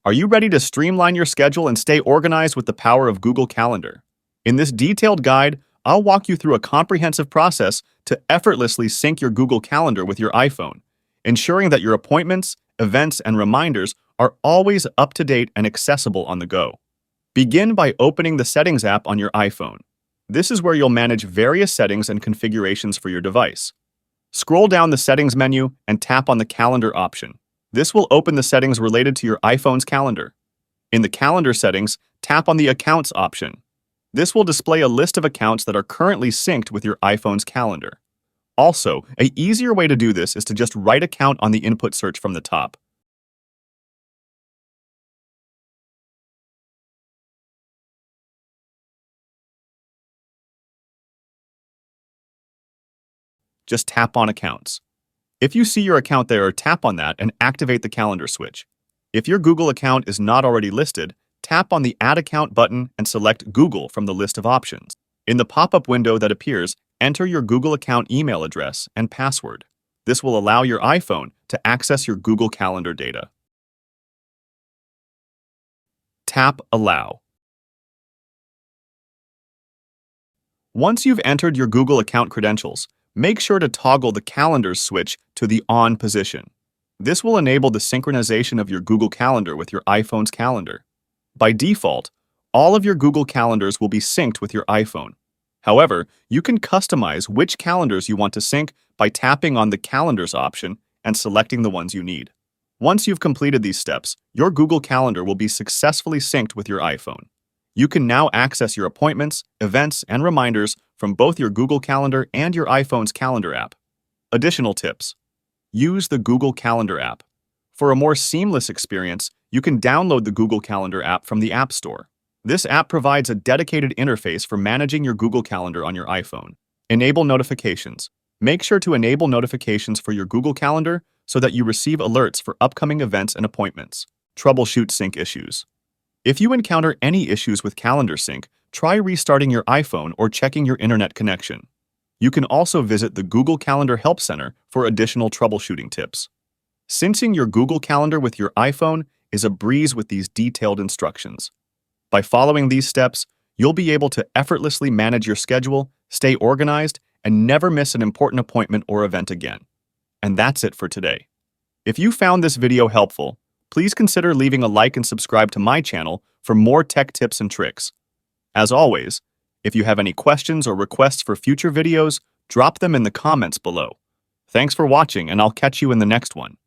Are you ready to streamline your schedule and stay organized with the power of Google Calendar? In this detailed guide, I'll walk you through a comprehensive process to effortlessly sync your Google Calendar with your iPhone, ensuring that your appointments, events, and reminders are always up to date and accessible on the go. Begin by opening the Settings app on your iPhone. This is where you'll manage various settings and configurations for your device. Scroll down the Settings menu and tap on the Calendar option. This will open the settings related to your iPhone's calendar. In the Calendar settings, tap on the Accounts option. This will display a list of accounts that are currently synced with your iPhone's calendar. Also, an easier way to do this is to just write account on the input search from the top. Just tap on Accounts. If you see your account there, tap on that and activate the calendar switch. If your Google account is not already listed, tap on the Add Account button and select Google from the list of options. In the pop-up window that appears, enter your Google account email address and password. This will allow your iPhone to access your Google Calendar data. Tap Allow. Once you've entered your Google account credentials, make sure to toggle the Calendars switch to the On position. This will enable the synchronization of your Google Calendar with your iPhone's calendar. By default, all of your Google Calendars will be synced with your iPhone. However, you can customize which calendars you want to sync by tapping on the Calendars option and selecting the ones you need. Once you've completed these steps, your Google Calendar will be successfully synced with your iPhone. You can now access your appointments, events, and reminders from both your Google Calendar and your iPhone's calendar app. Additional tips. Use the Google Calendar app. For a more seamless experience, you can download the Google Calendar app from the App Store. This app provides a dedicated interface for managing your Google Calendar on your iPhone. Enable notifications. Make sure to enable notifications for your Google Calendar so that you receive alerts for upcoming events and appointments. Troubleshoot sync issues. If you encounter any issues with Calendar Sync, try restarting your iPhone or checking your internet connection. You can also visit the Google Calendar Help Center for additional troubleshooting tips. Syncing your Google Calendar with your iPhone is a breeze with these detailed instructions. By following these steps, you'll be able to effortlessly manage your schedule, stay organized, and never miss an important appointment or event again. And that's it for today. If you found this video helpful, please consider leaving a like and subscribe to my channel for more tech tips and tricks. As always, if you have any questions or requests for future videos, drop them in the comments below. Thanks for watching, and I'll catch you in the next one.